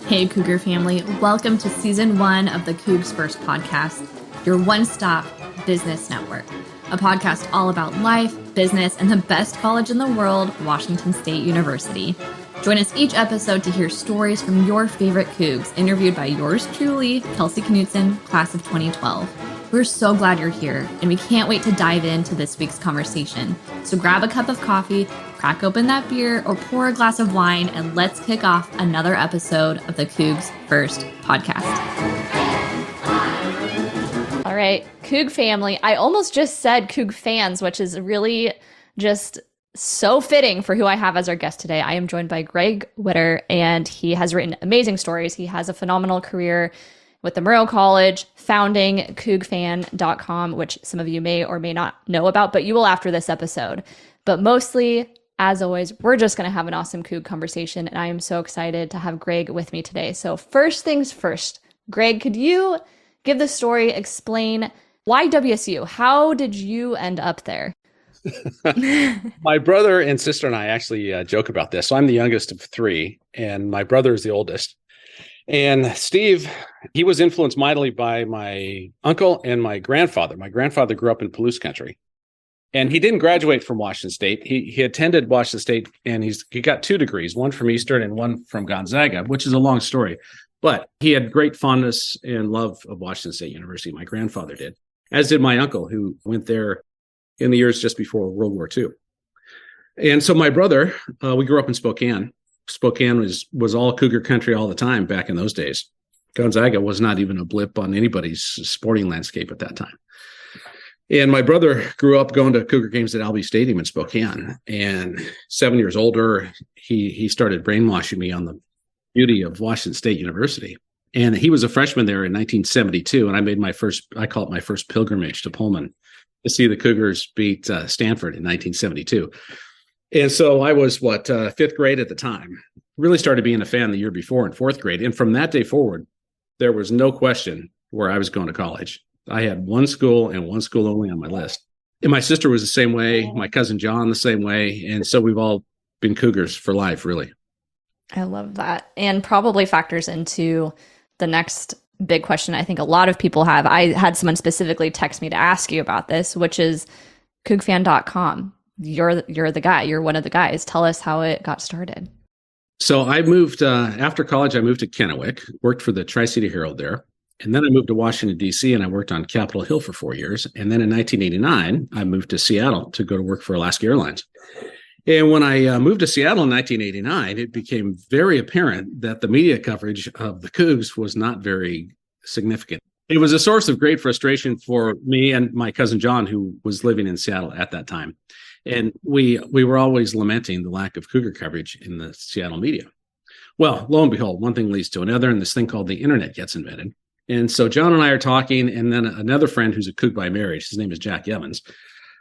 Hey, Cougar family. Welcome to Season 1 of the CougsFirst podcast, your one-stop business network, a podcast all about life, business, and the best college in the world, Washington State University. Join us each episode to hear stories from your favorite Cougs, interviewed by yours truly, Kelsey Knutson, class of 2012. We're so glad you're here, and we can't wait to dive into this week's conversation. So grab a cup of coffee, crack open that beer, or pour a glass of wine, and let's kick off another episode of the CougsFirst podcast. All right, Coug family. I almost just said Coug fans, which is really just so fitting for who I have as our guest today. I am joined by Greg Witter, and he has written amazing stories. He has a phenomenal career with the Murrow College, founding CougsFan.com, which some of you may or may not know about, but you will after this episode. But mostly, as always, we're just going to have an awesome Coug conversation, and I am so excited to have Greg with me today. So first things first, Greg, could you give the story, explain why WSU? How did you end up there? My brother and sister and I actually joke about this. So I'm the youngest of three, and my brother is the oldest. And Steve, he was influenced mightily by my uncle and my grandfather. My grandfather grew up in Palouse country, and he didn't graduate from Washington State. He attended Washington State, and he got 2 degrees, one from Eastern and one from Gonzaga, which is a long story. But he had great fondness and love of Washington State University. My grandfather did, as did my uncle, who went there in the years just before World War II. And so my brother, we grew up in Spokane. Spokane was all Cougar country all the time back in those days. Gonzaga was not even a blip on anybody's sporting landscape at that time. And my brother grew up going to Cougar games at Albee Stadium in Spokane. And 7 years older, he started brainwashing me on the beauty of Washington State University. And he was a freshman there in 1972. And I made I call it my first pilgrimage to Pullman to see the Cougars beat Stanford in 1972. And so I was, 5th grade at the time, really started being a fan the year before in 4th grade. And from that day forward, there was no question where I was going to college. I had one school and one school only on my list. And my sister was the same way, my cousin John the same way. And so we've all been Cougars for life, really. I love that. And probably factors into the next big question I think a lot of people have. I had someone specifically text me to ask you about this, which is CougsFan.com. You're the guy. You're one of the guys. Tell us how it got started. So I moved, after college, I moved to Kennewick, worked for the Tri-City Herald there. And then I moved to Washington, D.C., and I worked on Capitol Hill for 4 years. And then in 1989, I moved to Seattle to go to work for Alaska Airlines. And when I moved to Seattle in 1989, it became very apparent that the media coverage of the Cougs was not very significant. It was a source of great frustration for me and my cousin John, who was living in Seattle at that time. And we were always lamenting the lack of Cougar coverage in the Seattle media. Well, lo and behold, one thing leads to another, and this thing called the internet gets invented. And so John and I are talking, and then another friend who's a Coug by marriage, his name is Jack Evans.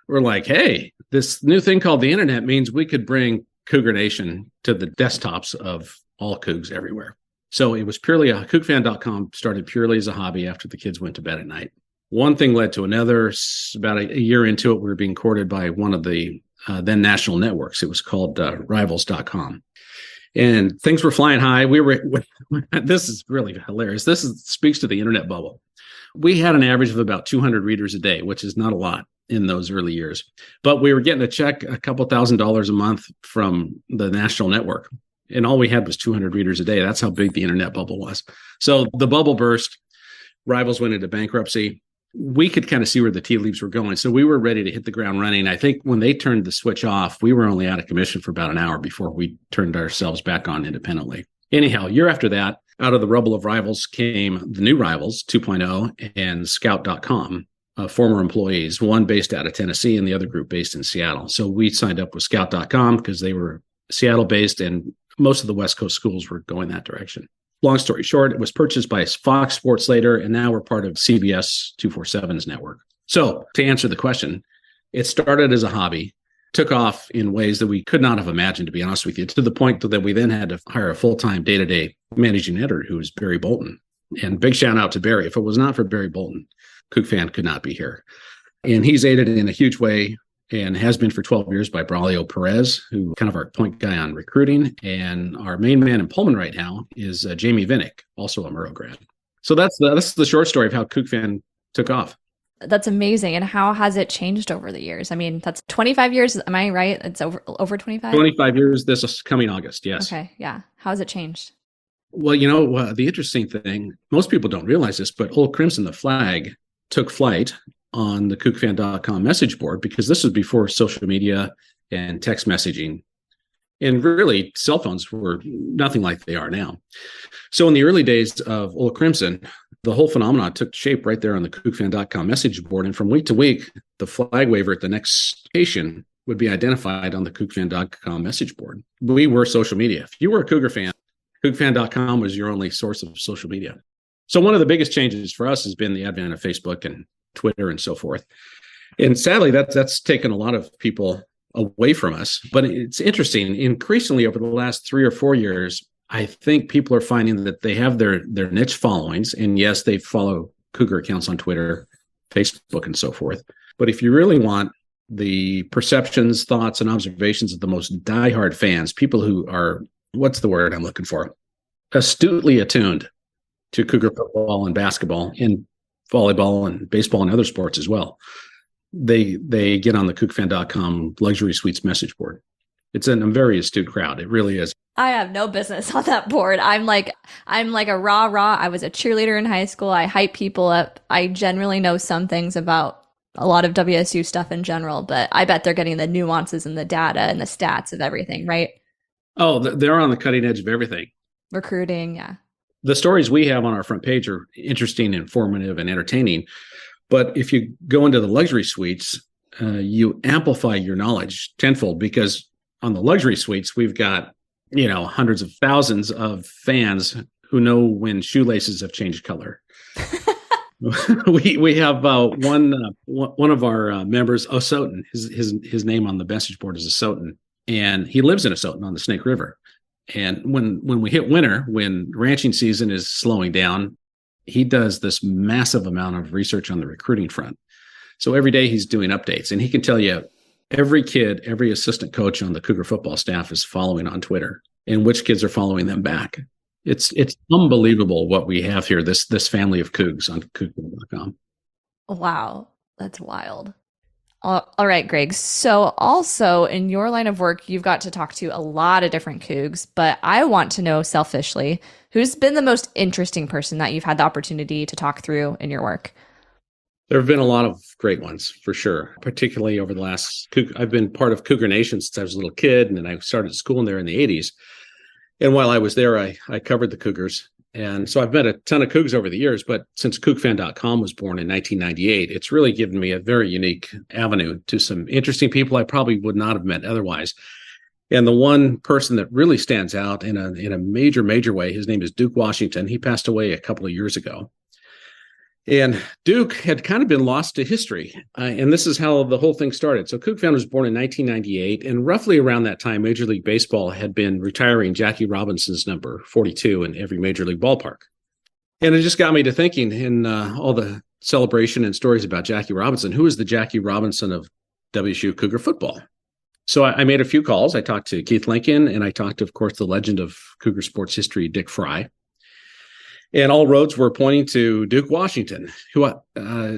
We're like, hey, this new thing called the internet means we could bring Cougar Nation to the desktops of all Cougs everywhere. So it was purely CougsFan.com started purely as a hobby after the kids went to bed at night. One thing led to another. About a year into it, we were being courted by one of the then national networks. It was called Rivals.com. And things were flying high. This is really hilarious. Speaks to the internet bubble. We had an average of about 200 readers a day, which is not a lot in those early years. But we were getting a check, a couple $1,000s a month from the national network. And all we had was 200 readers a day. That's how big the internet bubble was. So the bubble burst. Rivals went into bankruptcy. We could kind of see where the tea leaves were going. So we were ready to hit the ground running. I think when they turned the switch off, we were only out of commission for about an hour before we turned ourselves back on independently. Anyhow, a year after that, out of the rubble of Rivals came the new Rivals 2.0 and Scout.com, former employees, one based out of Tennessee and the other group based in Seattle. So we signed up with Scout.com because they were Seattle based and most of the West Coast schools were going that direction. Long story short, it was purchased by Fox Sports later, and now we're part of CBS 247's network. So to answer the question, it started as a hobby, took off in ways that we could not have imagined, to be honest with you, to the point that we then had to hire a full-time day-to-day managing editor who was Barry Bolton. And big shout out to Barry. If it was not for Barry Bolton, CougFan could not be here. And he's aided in a huge way and has been for 12 years by Braulio Perez, who kind of our point guy on recruiting. And our main man in Pullman right now is Jamie Vinnick, also a Murrow grad. So that's the short story of how CougFan took off. That's amazing. And how has it changed over the years? I mean, that's 25 years. Am I right? It's over 25? 25 years this is coming August, yes. Okay, yeah. How has it changed? Well, the interesting thing, most people don't realize this, but Old Crimson, the flag, took flight on the CougsFan.com message board because this was before social media and text messaging. And really, cell phones were nothing like they are now. So in the early days of Old Crimson, the whole phenomenon took shape right there on the CougsFan.com message board. And from week to week, the flag waver at the next station would be identified on the CougsFan.com message board. We were social media. If you were a Cougar fan, CougsFan.com was your only source of social media. So one of the biggest changes for us has been the advent of Facebook and Twitter and so forth. And sadly, that's taken a lot of people away from us. But it's interesting. Increasingly over the last 3 or 4 years, I think people are finding that they have their niche followings. And yes, they follow Cougar accounts on Twitter, Facebook, and so forth. But if you really want the perceptions, thoughts, and observations of the most diehard fans, people who are, what's the word I'm looking for? Astutely attuned to Cougar football and basketball and volleyball and baseball and other sports as well. They get on the CougsFan.com luxury suites message board. It's a very astute crowd. It really is. I have no business on that board. I'm like a rah. I was a cheerleader in high school. I hype people up. I generally know some things about a lot of WSU stuff in general, but I bet they're getting the nuances and the data and the stats of everything, right? Oh, they're on the cutting edge of everything. Recruiting, yeah. The stories we have on our front page are interesting, informative, and entertaining. But if you go into the luxury suites, you amplify your knowledge tenfold because on the luxury suites, we've got, hundreds of thousands of fans who know when shoelaces have changed color. we have one of our members, Osoton. His name on the message board is Osoton, and he lives in Osoton on the Snake River. And when we hit winter, when ranching season is slowing down, he does this massive amount of research on the recruiting front. So every day he's doing updates, and he can tell you every kid, every assistant coach on the Cougar football staff is following on Twitter and which kids are following them back. It's unbelievable what we have here, this family of Cougs on Cougar.com. Wow, that's wild. All right, Greg. So also in your line of work, you've got to talk to a lot of different Cougs, but I want to know selfishly, who's been the most interesting person that you've had the opportunity to talk through in your work? There have been a lot of great ones, for sure, particularly over the last, I've been part of Cougar Nation since I was a little kid, and then I started school in there in the 80s. And while I was there, I covered the Cougars. And so I've met a ton of Cougs over the years, but since CougsFan.com was born in 1998, it's really given me a very unique avenue to some interesting people I probably would not have met otherwise. And the one person that really stands out in a major way, his name is Duke Washington. He passed away a couple of years ago. And Duke had kind of been lost to history. And this is how the whole thing started. So CougFan was born in 1998. And roughly around that time, Major League Baseball had been retiring Jackie Robinson's number 42 in every Major League ballpark. And it just got me to thinking in all the celebration and stories about Jackie Robinson, who is the Jackie Robinson of WSU Cougar football? So I made a few calls. I talked to Keith Lincoln, and I talked to, of course, the legend of Cougar sports history, Dick Fry. And all roads were pointing to Duke Washington, who,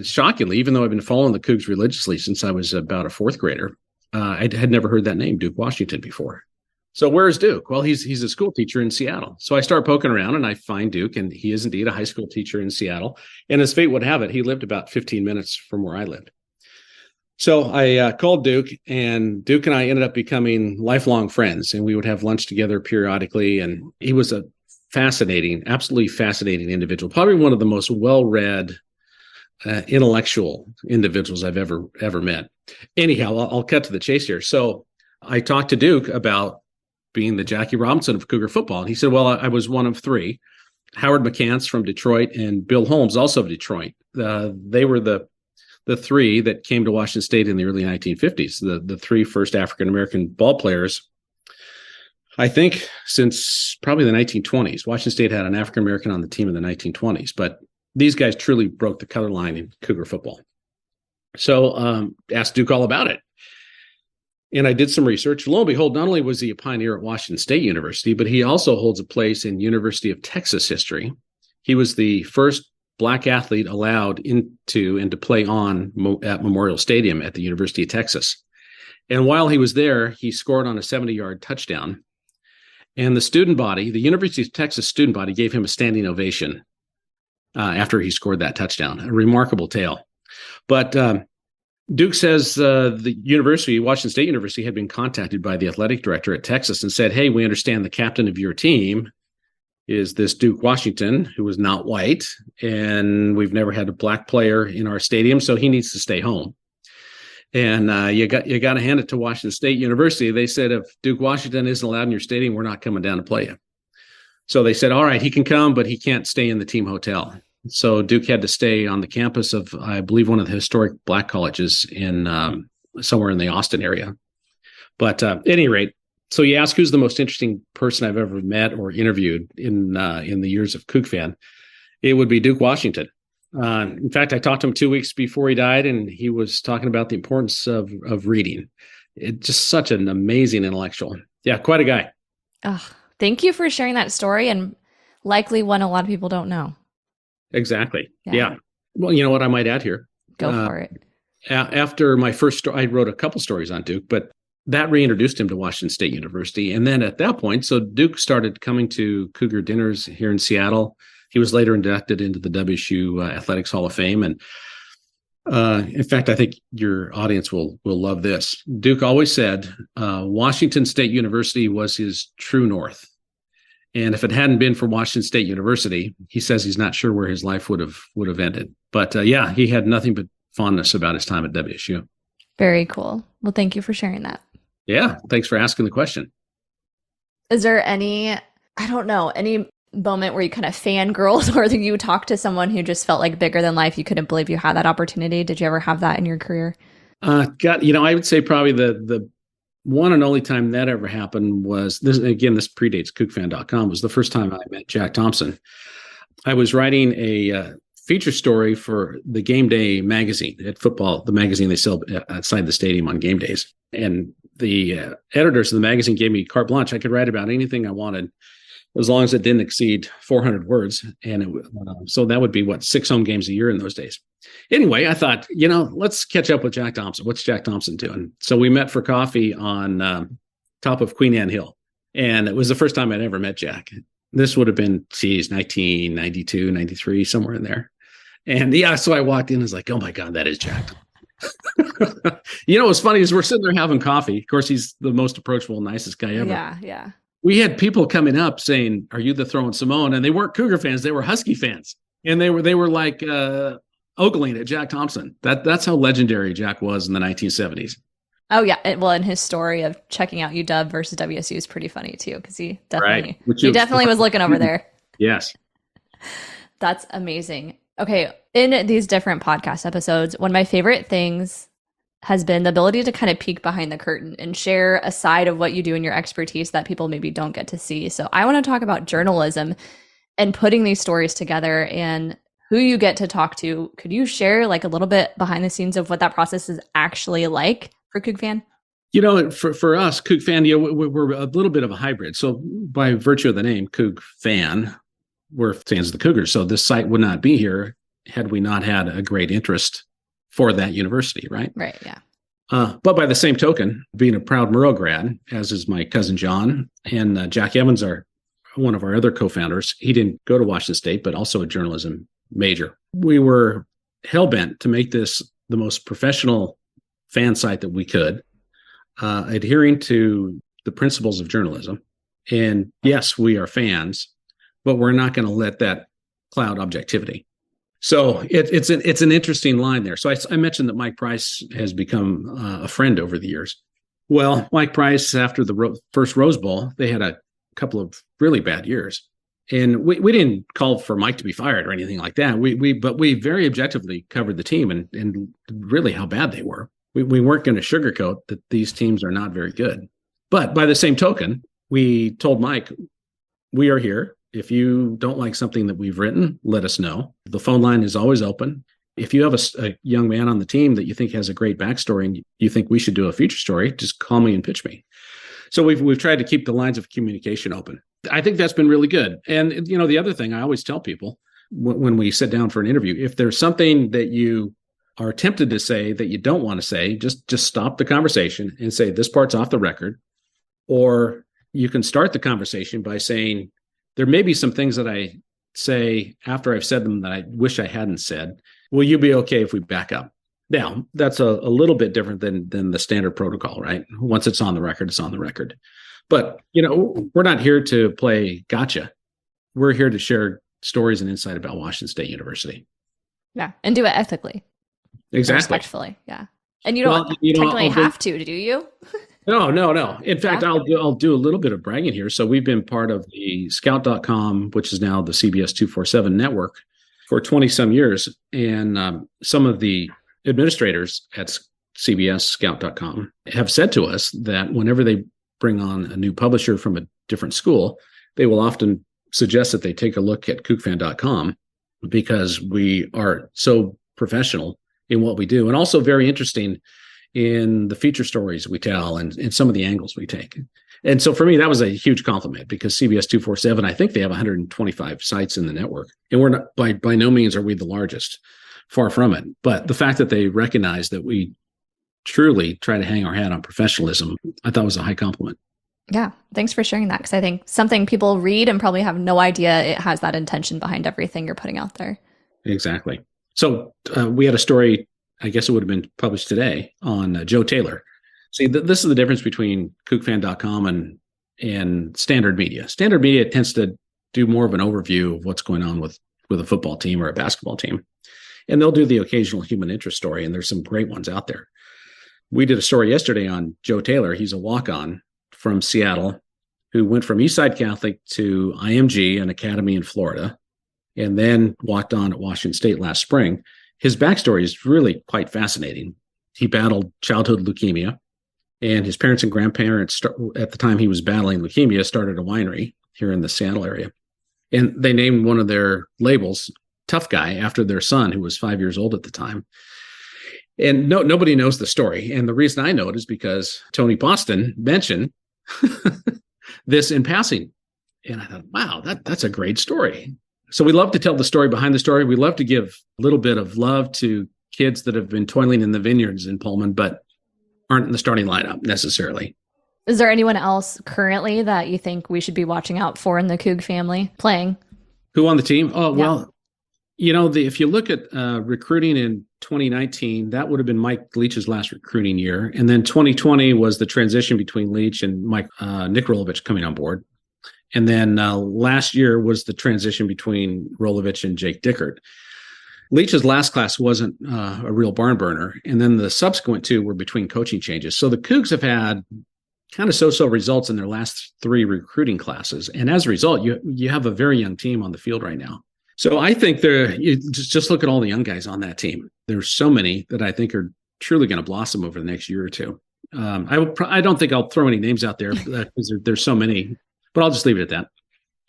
shockingly, even though I've been following the Cougs religiously since I was about a fourth grader, I had never heard that name, Duke Washington, before. So where is Duke? Well, he's a school teacher in Seattle. So I start poking around, and I find Duke, and he is indeed a high school teacher in Seattle. And as fate would have it, he lived about 15 minutes from where I lived. So I called Duke, and Duke and I ended up becoming lifelong friends, and we would have lunch together periodically. And he was a absolutely fascinating individual, probably one of the most well-read, intellectual individuals I've ever met. Anyhow, I'll cut to the chase here. So I talked to Duke about being the Jackie Robinson of Cougar football. And he said, well, I was one of three. Howard McCants from Detroit and Bill Holmes, also of Detroit. They were the three that came to Washington State in the early 1950s, the three first African-American ball players, I think, since probably the 1920s. Washington State had an African-American on the team in the 1920s, but these guys truly broke the color line in Cougar football. So asked Duke all about it. And I did some research. Lo and behold, not only was he a pioneer at Washington State University, but he also holds a place in University of Texas history. He was the first Black athlete allowed into and to play on at Memorial Stadium at the University of Texas. And while he was there, he scored on a 70-yard touchdown. And the student body, the University of Texas student body, gave him a standing ovation after he scored that touchdown. A remarkable tale. But Duke says the university, Washington State University, had been contacted by the athletic director at Texas and said, hey, we understand the captain of your team is this Duke Washington, who was not white, and we've never had a black player in our stadium, so he needs to stay home. And you got to hand it to Washington State University. They said, if Duke Washington isn't allowed in your stadium, we're not coming down to play you. So they said, all right, he can come, but he can't stay in the team hotel. So Duke had to stay on the campus of, I believe, one of the historic black colleges in somewhere in the Austin area. But at any rate, so you ask who's the most interesting person I've ever met or interviewed in the years of Coug Fan, it would be Duke Washington. In fact, I talked to him 2 weeks before he died, and he was talking about the importance of reading. It's just such an amazing intellectual. Yeah, quite a guy. Oh, thank you for sharing that story, and likely one a lot of people don't know. Exactly. Yeah. Well, you know what I might add here? Go for it. After my first story, I wrote a couple stories on Duke, but that reintroduced him to Washington State University. And then at that point, so Duke started coming to Cougar dinners here in Seattle. He was later inducted into the WSU Athletics Hall of Fame. And in fact, I think your audience will love this. Duke always said Washington State University was his true north. And if it hadn't been for Washington State University, he says he's not sure where his life would have ended. But yeah, he had nothing but fondness about his time at WSU. Very cool. Well, thank you for sharing that. Yeah, thanks for asking the question. Is there any moment where you kind of fangirled or you talked to someone who just felt like bigger than life? You couldn't believe you had that opportunity. Did you ever have that in your career? I would say probably the one and only time that ever happened was this. Again, this predates CougsFan.com. Was the first time I met Jack Thompson. I was writing a feature story for the Game Day magazine at football, the magazine they sell outside the stadium on game days. And the editors of the magazine gave me carte blanche. I could write about anything I wanted, as long as it didn't exceed 400 words. And so that would be 6 home games a year in those days. Anyway, I thought, let's catch up with Jack Thompson. What's Jack Thompson doing? So we met for coffee on top of Queen Anne Hill. And it was the first time I'd ever met Jack. This would have been, 1992, 93, somewhere in there. And yeah, so I walked in and was like, oh my God, that is Jack. What's funny is we're sitting there having coffee. Of course, he's the most approachable, nicest guy ever. Yeah. We had people coming up saying, are you the Throwing Simone? And they weren't Cougar fans. They were Husky fans. And they were like ogling at Jack Thompson. That's how legendary Jack was in the 1970s. Oh, yeah. Well, and his story of checking out UW versus WSU is pretty funny, too, because he definitely was looking over there. Yes. That's amazing. Okay. In these different podcast episodes, one of my favorite things has been the ability to kind of peek behind the curtain and share a side of what you do in your expertise that people maybe don't get to see. So I want to talk about journalism and putting these stories together and who you get to talk to. Could you share a little bit behind the scenes of what that process is actually like for Coug Fan? For us, Coug Fan, we're a little bit of a hybrid. So by virtue of the name Coug Fan, we're fans of the Cougars. So this site would not be here had we not had a great interest for that university, right? Right, yeah. But by the same token, being a proud Murrow grad, as is my cousin John, and Jack Evans, one of our other co-founders, he didn't go to Washington State, but also a journalism major. We were hell-bent to make this the most professional fan site that we could, adhering to the principles of journalism. And yes, we are fans, but we're not going to let that cloud objectivity. So it's an interesting line there. So I mentioned that Mike Price has become a friend over the years. Well, Mike Price, after the first Rose Bowl, they had a couple of really bad years. And we didn't call for Mike to be fired or anything like that. But we very objectively covered the team and really how bad they were. We weren't going to sugarcoat that these teams are not very good. But by the same token, we told Mike, we are here. If you don't like something that we've written, let us know. The phone line is always open. If you have a young man on the team that you think has a great backstory and you think we should do a feature story, just call me and pitch me. So we've tried to keep the lines of communication open. I think that's been really good. And, the other thing I always tell people when we sit down for an interview, if there's something that you are tempted to say that you don't want to say, just stop the conversation and say, this part's off the record. Or you can start the conversation by saying, there may be some things that I say after I've said them that I wish I hadn't said. Will you be okay if we back up? Now, that's a little bit different than the standard protocol, right? Once it's on the record, it's on the record. But, we're not here to play gotcha. We're here to share stories and insight about Washington State University. Yeah, and do it ethically. Exactly. Respectfully, yeah. And you don't technically have to, do you? No. In fact, I'll do a little bit of bragging here. So we've been part of the Scout.com, which is now the CBS 247 network, for 20 some years. And some of the administrators at CBS Scout.com have said to us that whenever they bring on a new publisher from a different school, they will often suggest that they take a look at CougsFan.com because we are so professional in what we do, and also very interesting in the feature stories we tell and some of the angles we take. And so for me, that was a huge compliment because CBS 247, I think they have 125 sites in the network, and we're not by no means are we the largest, far from it. But the fact that they recognize that we truly try to hang our hat on professionalism, I thought was a high compliment. Yeah. Thanks for sharing that. Because I think something people read and probably have no idea it has that intention behind everything you're putting out there. Exactly. So we had a story, I guess it would have been published today, on Joe Taylor. See, this is the difference between CougsFan.com and standard media. Standard media tends to do more of an overview of what's going on with a football team or a basketball team. And they'll do the occasional human interest story, and there's some great ones out there. We did a story yesterday on Joe Taylor. He's a walk-on from Seattle who went from Eastside Catholic to IMG, an academy in Florida, and then walked on at Washington State last spring. His backstory is really quite fascinating. He battled childhood leukemia, and his parents and grandparents, at the time he was battling leukemia, started a winery here in the Seattle area. And they named one of their labels Tough Guy after their son, who was 5 years old at the time. And nobody knows the story. And the reason I know it is because Tony Boston mentioned this in passing. And I thought, wow, that's a great story. So we love to tell the story behind the story. We love to give a little bit of love to kids that have been toiling in the vineyards in Pullman, but aren't in the starting lineup necessarily. Is there anyone else currently that you think we should be watching out for in the Coug family playing? Who on the team? Oh, yeah. Well, if you look at recruiting in 2019, that would have been Mike Leach's last recruiting year. And then 2020 was the transition between Leach and Nick Rolovich coming on board. And then last year was the transition between Rolovich and Jake Dickert. Leach's last class wasn't a real barn burner. And then the subsequent two were between coaching changes. So the Cougs have had kind of so-so results in their last three recruiting classes. And as a result, you have a very young team on the field right now. So I think you just look at all the young guys on that team. There's so many that I think are truly going to blossom over the next year or two. I don't think I'll throw any names out there because there's so many, but I'll just leave it at that.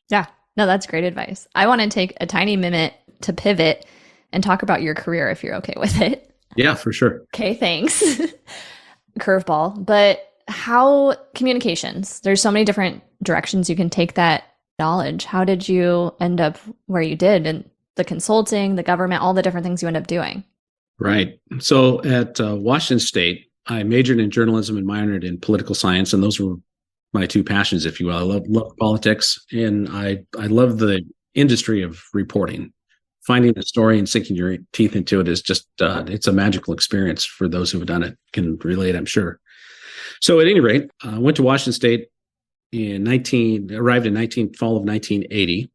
Yeah, no, that's great advice. I want to take a tiny minute to pivot and talk about your career if you're okay with it. Yeah, for sure. Okay, thanks. Curveball, but how communications? There's so many different directions you can take that knowledge. How did you end up where you did, and the consulting, the government, all the different things you end up doing? Right. So at Washington State, I majored in journalism and minored in political science, and those were my two passions, if you will. I love politics, and I love the industry of reporting. Finding a story and sinking your teeth into it is just it's a magical experience for those who have done it, can relate, I'm sure. So at any rate, I went to Washington State arrived in fall of 1980.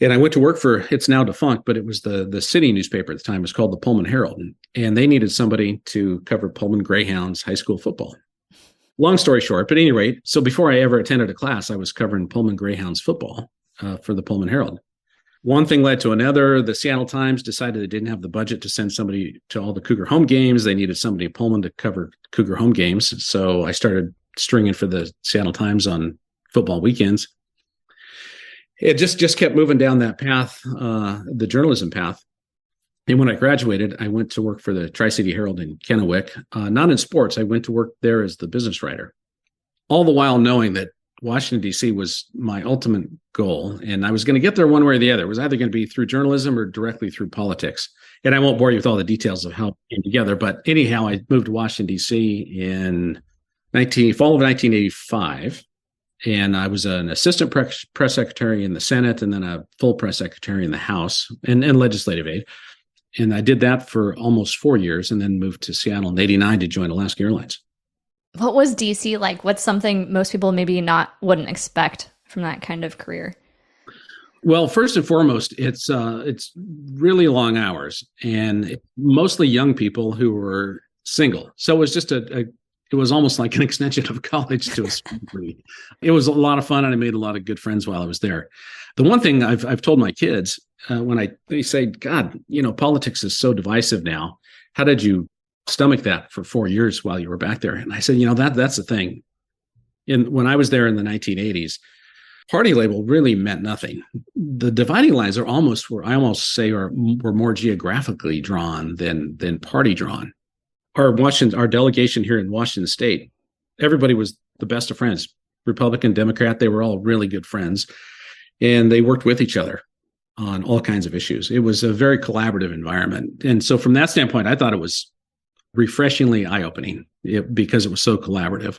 And I went to work for, it's now defunct, but it was the city newspaper at the time. It was called the Pullman Herald. And they needed somebody to cover Pullman Greyhounds high school football. Long story short, but at any rate, so before I ever attended a class, I was covering Pullman Greyhounds football for the Pullman Herald. One thing led to another. The Seattle Times decided they didn't have the budget to send somebody to all the Cougar home games. They needed somebody in Pullman to cover Cougar home games. So I started stringing for the Seattle Times on football weekends. It just kept moving down that path, the journalism path. And when I graduated, I went to work for the Tri-City Herald in Kennewick, not in sports. I went to work there as the business writer, all the while knowing that Washington, D.C. was my ultimate goal. And I was going to get there one way or the other. It was either going to be through journalism or directly through politics. And I won't bore you with all the details of how it came together. But anyhow, I moved to Washington, D.C. in fall of 1985. And I was an assistant press secretary in the Senate and then a full press secretary in the House and legislative aide. And I did that for almost 4 years and then moved to Seattle in 89 to join Alaska Airlines. What was DC like? What's something most people maybe wouldn't expect from that kind of career? Well, first and foremost, it's really long hours and mostly young people who were single. So it was just it was almost like an extension of college to a degree. It was a lot of fun and I made a lot of good friends while I was there. The one thing I've told my kids when they say, God, politics is so divisive now. How did you stomach that for 4 years while you were back there? And I said, that's the thing. When I was there in the 1980s, party label really meant nothing. The dividing lines are were more geographically drawn than party drawn. Our delegation here in Washington State, everybody was the best of friends. Republican, Democrat, they were all really good friends. And they worked with each other on all kinds of issues. It was a very collaborative environment. And so from that standpoint, I thought it was refreshingly eye-opening because it was so collaborative.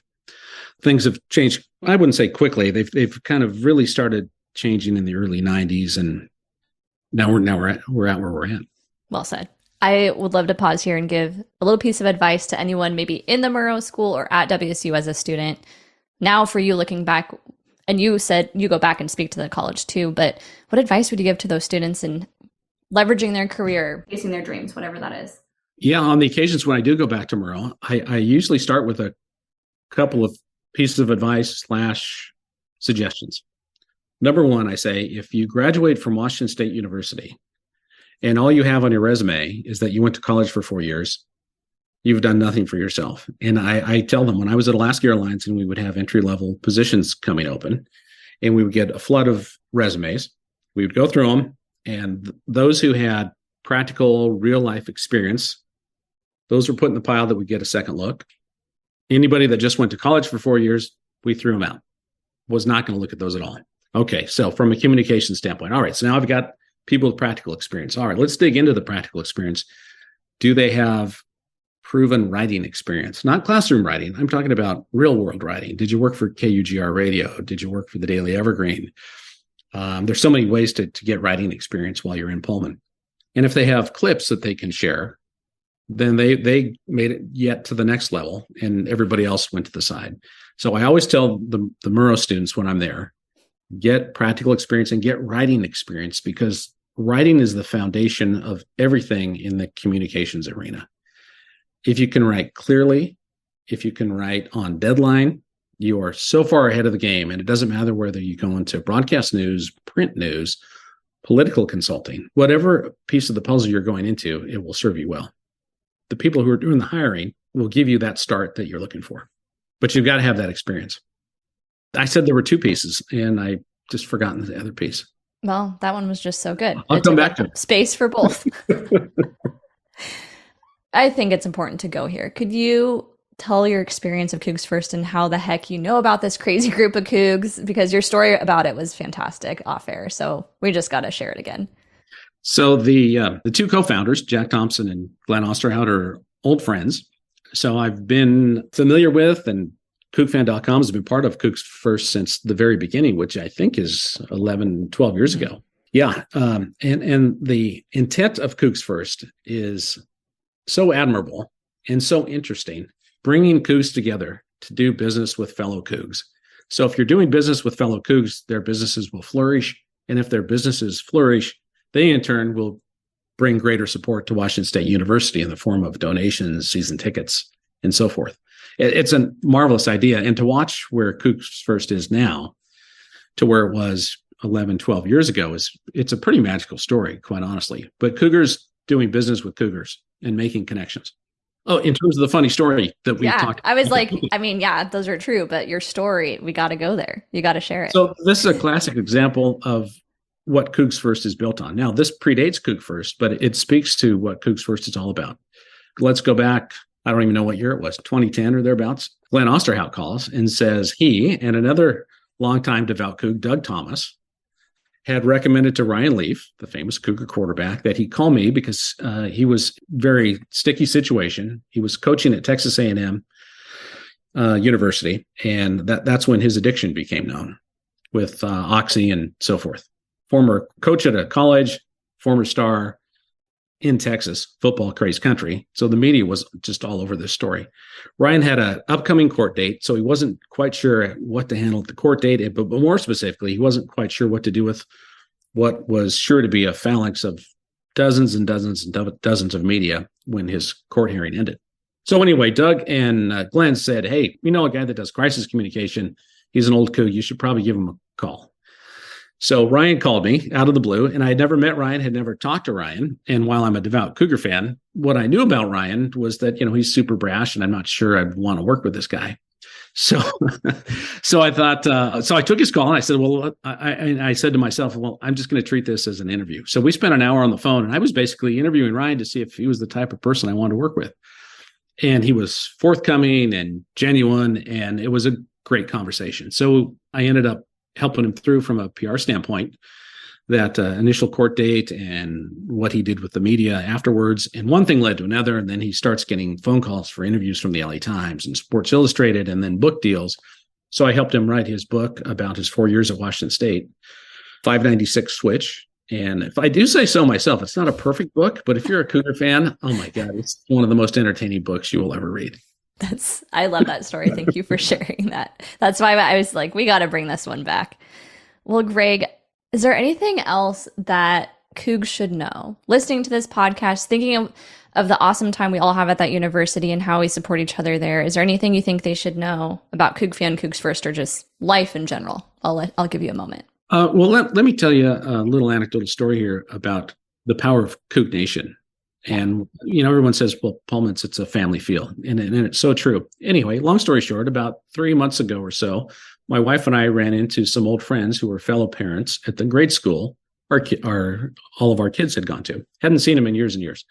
Things have changed, I wouldn't say quickly. They've kind of really started changing in the early 90s, and now we're at where we're at. Well said. I would love to pause here and give a little piece of advice to anyone maybe in the Murrow School or at WSU as a student. Now for you looking back, and you said you go back and speak to the college too, but what advice would you give to those students in leveraging their career, chasing their dreams, whatever that is? Yeah, on the occasions when I do go back to Murrow, I usually start with a couple of pieces of advice / suggestions. Number one, I say, if you graduate from Washington State University and all you have on your resume is that you went to college for 4 years, you've done nothing for yourself. And I tell them when I was at Alaska Airlines and we would have entry-level positions coming open and we would get a flood of resumes, we would go through them, and those who had practical real-life experience, those were put in the pile that would get a second look. Anybody that just went to college for 4 years, we threw them out. Was not going to look at those at all. Okay, so from a communication standpoint, all right, so now I've got people with practical experience. All right, let's dig into the practical experience. Do they have proven writing experience? Not classroom writing. I'm talking about real-world writing. Did you work for KUGR Radio? Did you work for the Daily Evergreen? There's so many ways to get writing experience while you're in Pullman. And if they have clips that they can share, then they made it yet to the next level and everybody else went to the side. So I always tell the Murrow students when I'm there, get practical experience and get writing experience, because writing is the foundation of everything in the communications arena. If you can write clearly, if you can write on deadline, you are so far ahead of the game. And it doesn't matter whether you go into broadcast news, print news, political consulting, whatever piece of the puzzle you're going into, it will serve you well. The people who are doing the hiring will give you that start that you're looking for. But you've got to have that experience. I said there were two pieces, and I just forgotten the other piece. Well, that one was just so good. I'll come back to it. Space for both. I think it's important to go here. Could you tell your experience of CougsFirst and how the heck you know about this crazy group of Cougs? Because your story about it was fantastic off air. So we just got to share it again. So the two co-founders, Jack Thompson and Glenn Osterhout, are old friends. So I've been familiar with, and CougFan.com has been part of CougsFirst since the very beginning, which I think is 11, 12 years ago. Yeah. And the intent of CougsFirst is so admirable and so interesting, bringing Cougs together to do business with fellow Cougs. So if you're doing business with fellow Cougs, their businesses will flourish. And if their businesses flourish, they in turn will bring greater support to Washington State University in the form of donations, season tickets, and so forth. It's a marvelous idea. And to watch where CougsFirst is now to where it was 11, 12 years ago, it's a pretty magical story, quite honestly. But Cougars doing business with Cougars and making connections. Oh, in terms of the funny story that we talked about. I was like, I mean, yeah, those are true, but your story, we got to go there. You got to share it. So this is a classic example of what CougsFirst is built on. Now, this predates CougsFirst, but it speaks to what CougsFirst is all about. Let's go back. I don't even know what year it was, 2010 or thereabouts. Glenn Osterhout calls and says he and another longtime devout Coug, Doug Thomas, had recommended to Ryan Leaf, the famous Cougar quarterback, that he call me because he was very sticky situation. He was coaching at Texas A&M University, and that's when his addiction became known with Oxy and so forth. Former coach at a college, former star in Texas, football crazed country. So the media was just all over this story. Ryan had an upcoming court date, so he wasn't quite sure what to handle at the court date, but more specifically, he wasn't quite sure what to do with what was sure to be a phalanx of dozens and dozens and dozens of media when his court hearing ended. So anyway, Doug and Glenn said, hey, we know a guy that does crisis communication. He's an old Coug. You should probably give him a call. So Ryan called me out of the blue, and I had never met Ryan, had never talked to Ryan. And while I'm a devout Cougar fan, what I knew about Ryan was that, he's super brash, and I'm not sure I'd want to work with this guy. So, so I thought, so I took his call and I said, well, I said to myself, well, I'm just going to treat this as an interview. So we spent an hour on the phone, and I was basically interviewing Ryan to see if he was the type of person I wanted to work with. And he was forthcoming and genuine, and it was a great conversation. So I ended up helping him through from a PR standpoint, that initial court date and what he did with the media afterwards. And one thing led to another. And then he starts getting phone calls for interviews from the LA Times and Sports Illustrated, and then book deals. So I helped him write his book about his 4 years at Washington State, 596 Switch. And if I do say so myself, it's not a perfect book, but if you're a Cougar fan, oh my God, it's one of the most entertaining books you will ever read. I love that story. Thank you for sharing that. That's why I was like, we got to bring this one back. Well, Greg, is there anything else that Cougs should know? Listening to this podcast, thinking of the awesome time we all have at that university and how we support each other there. Is there anything you think they should know about CougFan, CougsFirst, or just life in general? I'll give you a moment. Well, let me tell you a little anecdotal story here about the power of Coug Nation. And, everyone says, well, Pullman's, it's a family feel. And it's so true. Anyway, long story short, about 3 months ago or so, my wife and I ran into some old friends who were fellow parents at the grade school all of our kids had gone to. Hadn't seen them in years and years.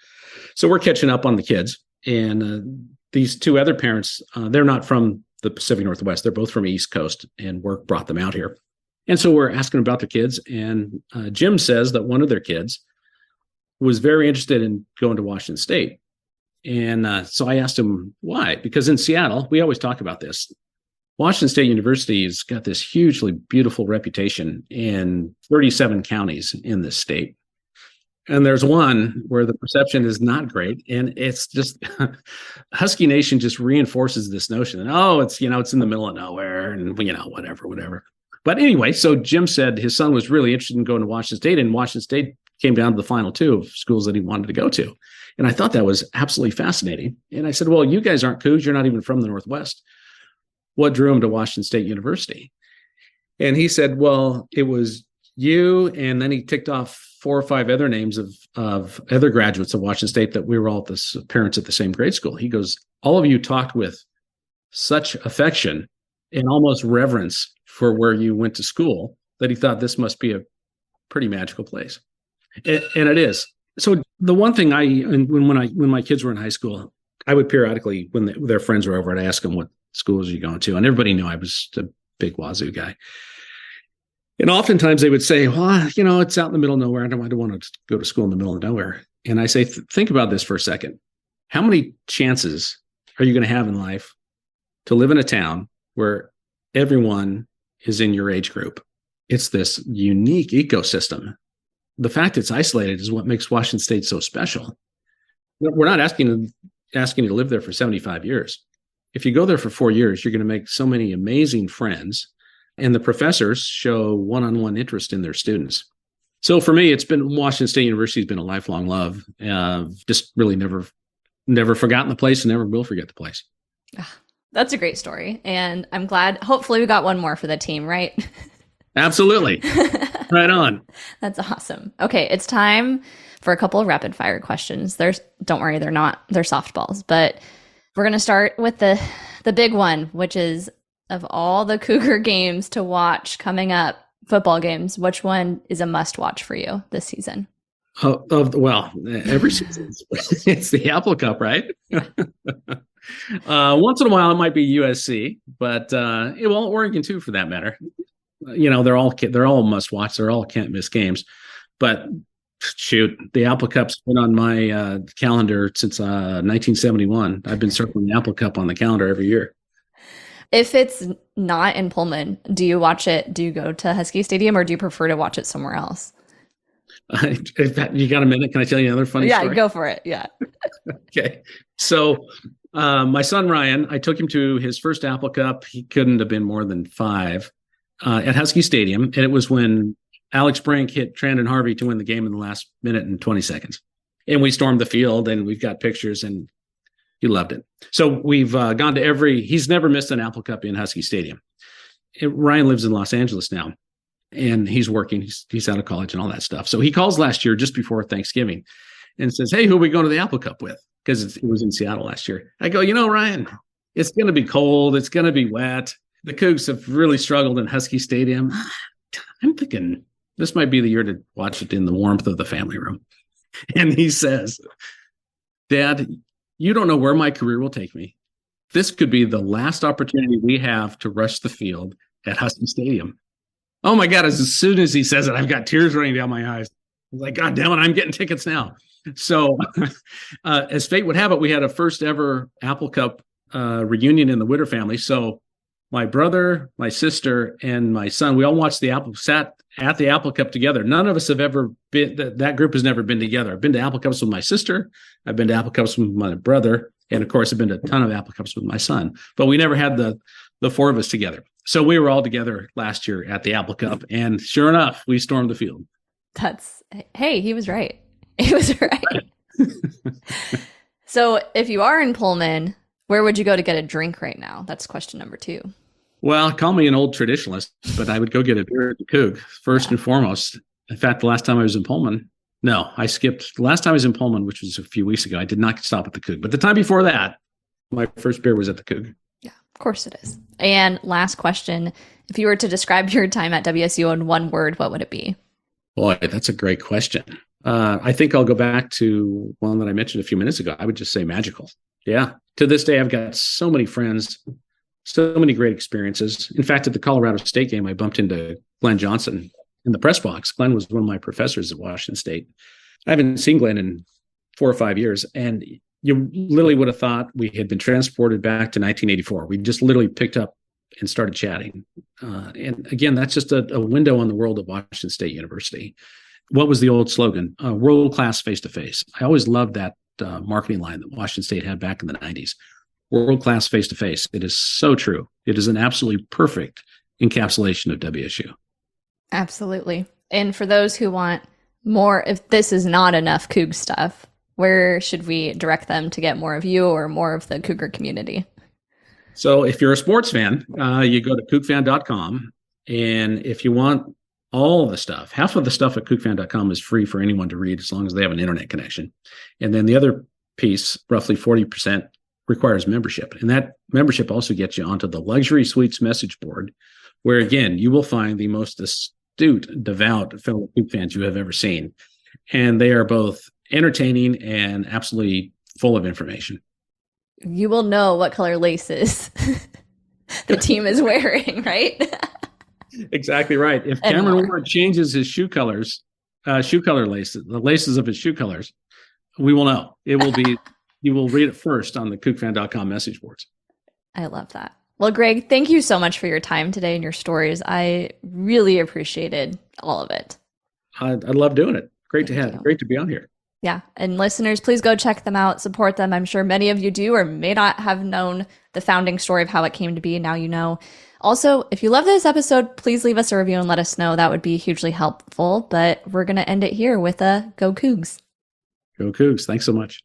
So we're catching up on the kids. And these two other parents, they're not from the Pacific Northwest. They're both from East Coast, and work brought them out here. And so we're asking about their kids. And Jim says that one of their kids was very interested in going to Washington State. And so I asked him why, because in Seattle, we always talk about this. Washington State University has got this hugely beautiful reputation in 37 counties in this state. And there's one where the perception is not great. And it's just Husky Nation just reinforces this notion that, it's in the middle of nowhere and, whatever. But anyway, so Jim said his son was really interested in going to Washington State, and Washington State came down to the final two of schools that he wanted to go to. And I thought that was absolutely fascinating. And I said, well, you guys aren't Cougs. You're not even from the Northwest. What drew him to Washington State University? And he said, well, it was you. And then he ticked off 4 or 5 other names of other graduates of Washington State that we were all parents at the same grade school. He goes, all of you talked with such affection and almost reverence for where you went to school that he thought this must be a pretty magical place. And it is. So the one thing when my kids were in high school, I would periodically, when their friends were over, I'd ask them, what schools are you going to? And everybody knew I was a big Wazoo guy. And oftentimes they would say, well, it's out in the middle of nowhere. I don't want to go to school in the middle of nowhere. And I say, think about this for a second. How many chances are you going to have in life to live in a town where everyone is in your age group? It's this unique ecosystem. The fact it's isolated is what makes Washington State so special. We're not asking you to live there for 75 years. If you go there for 4 years, you're going to make so many amazing friends, and the professors show one-on-one interest in their students. So for me, Washington State University has been a lifelong love. Just really never forgotten the place, and never will forget the place. That's a great story. And I'm glad, hopefully we got one more for the team, right? Absolutely. Right on. That's awesome. Okay, it's time for a couple of rapid fire questions. Don't worry, they're softballs, but we're going to start with the big one, which is, of all the Cougar games to watch coming up, football games, which one is a must watch for you this season? Well, every season it's the Apple Cup, right? Once in a while it might be USC, but Oregon too, for that matter. They're all must watch. They're all can't miss games. But shoot, the Apple Cup's been on my calendar since 1971. I've been circling the Apple Cup on the calendar every year. If it's not in Pullman, do you watch it? Do you go to Husky Stadium, or do you prefer to watch it somewhere else? You got a minute? Can I tell you another funny story? Yeah, go for it. Yeah. Okay. So my son, Ryan, I took him to his first Apple Cup. He couldn't have been more than 5 at Husky Stadium. And it was when Alex Brink hit Trandon Harvey to win the game in the last minute and 20 seconds. And we stormed the field, and we've got pictures, and he loved it. So we've gone to he's never missed an Apple Cup in Husky Stadium. Ryan lives in Los Angeles now, and he's working. He's out of college and all that stuff. So he calls last year just before Thanksgiving and says, "Hey, who are we going to the Apple Cup with?" Because it was in Seattle last year. I go, Ryan, it's going to be cold. It's going to be wet. The Cougs have really struggled in Husky Stadium. I'm thinking this might be the year to watch it in the warmth of the family room. And he says, "Dad, you don't know where my career will take me. This could be the last opportunity we have to rush the field at Husky Stadium." Oh my God, as soon as he says it, I've got tears running down my eyes. I was like, God damn it, I'm getting tickets now. So as fate would have it, we had a first ever Apple Cup reunion in the Witter family. So my brother, my sister, and my son, we all sat at the Apple Cup together. None of us have ever been, that group has never been together. I've been to Apple Cups with my sister. I've been to Apple Cups with my brother. And of course, I've been to a ton of Apple Cups with my son. But we never had the 4 of us together. So we were all together last year at the Apple Cup. And sure enough, we stormed the field. Hey, he was right. He was right. So if you are in Pullman, where would you go to get a drink right now? That's question number 2. Well, call me an old traditionalist, but I would go get a beer at the Coug first and foremost. In fact, the last time I was in Pullman, no, I skipped. The last time I was in Pullman, which was a few weeks ago, I did not stop at the Coug. But the time before that, my first beer was at the Coug. Yeah, of course it is. And last question, if you were to describe your time at WSU in one word, what would it be? Boy, that's a great question. I think I'll go back to one that I mentioned a few minutes ago. I would just say magical. Yeah. To this day, I've got so many friends, so many great experiences. In fact, at the Colorado State game, I bumped into Glenn Johnson in the press box. Glenn was one of my professors at Washington State. I haven't seen Glenn in 4 or 5 years. And you literally would have thought we had been transported back to 1984. We just literally picked up and started chatting. And again, that's just a window on the world of Washington State University. What was the old slogan? World-class face-to-face. I always loved that marketing line that Washington State had back in the 90s. World-class face-to-face. It is so true. It is an absolutely perfect encapsulation of WSU. Absolutely. And for those who want more, if this is not enough Coug stuff, where should we direct them to get more of you or more of the Cougar community? So if you're a sports fan, you go to CougsFan.com. And if you want all the stuff, half of the stuff at CougsFan.com is free for anyone to read as long as they have an internet connection. And then the other piece, roughly 40%, requires membership. And that membership also gets you onto the Luxury Suites message board, where, again, you will find the most astute, devout fellow Coug fans you have ever seen. And they are both entertaining and absolutely full of information. You will know what color laces the team is wearing, right? Exactly right. If Cameron Ward changes his shoe color laces, the laces of his shoe colors, we will know. It will be, you will read it first on the CougsFan.com message boards. I love that. Well, Greg, thank you so much for your time today and your stories. I really appreciated all of it. I love doing it. Great to be on here. Yeah. And listeners, please go check them out, support them. I'm sure many of you do or may not have known the founding story of how it came to be. Now you know. Also, if you love this episode, please leave us a review and let us know. That would be hugely helpful. But we're going to end it here with a Go Cougs. Go Cougs. Thanks so much.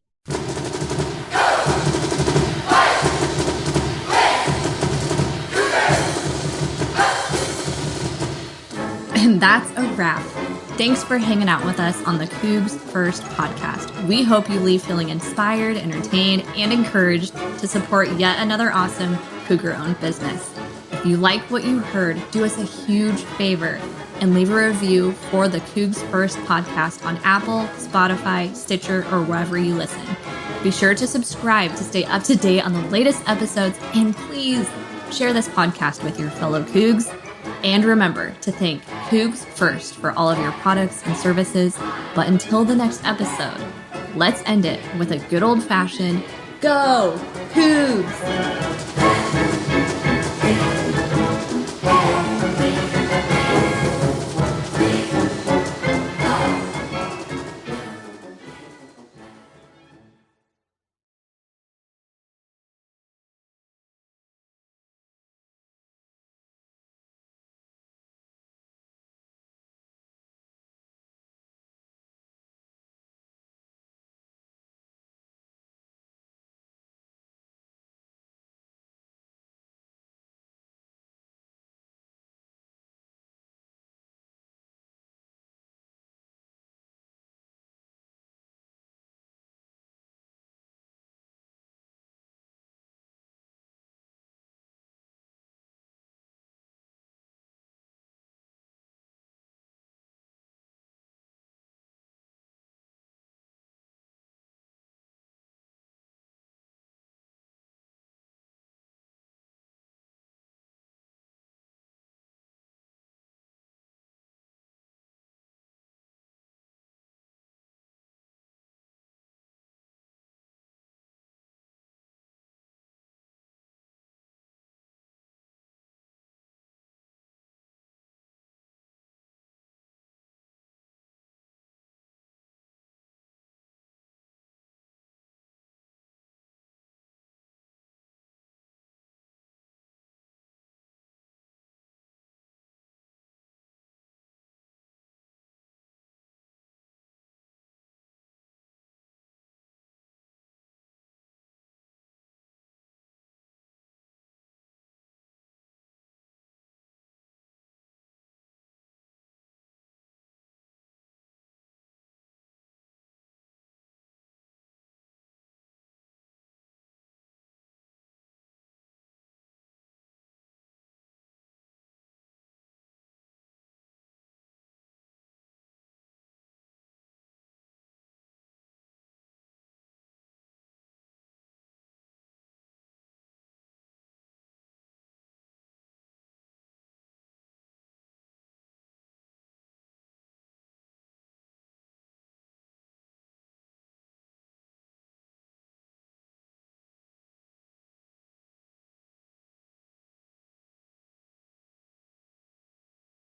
And that's a wrap. Thanks for hanging out with us on the CougsFirst podcast. We hope you leave feeling inspired, entertained, and encouraged to support yet another awesome Cougar-owned business. If If you like what you heard, do us a huge favor and leave a review for the CougsFirst podcast on Apple, Spotify, Stitcher, or wherever you listen. Be sure to subscribe to stay up to date on the latest episodes, and please share this podcast with your fellow Cougs. And remember to thank CougsFirst for all of your products and services. But until the next episode, let's end it with a good old-fashioned Go Cougs!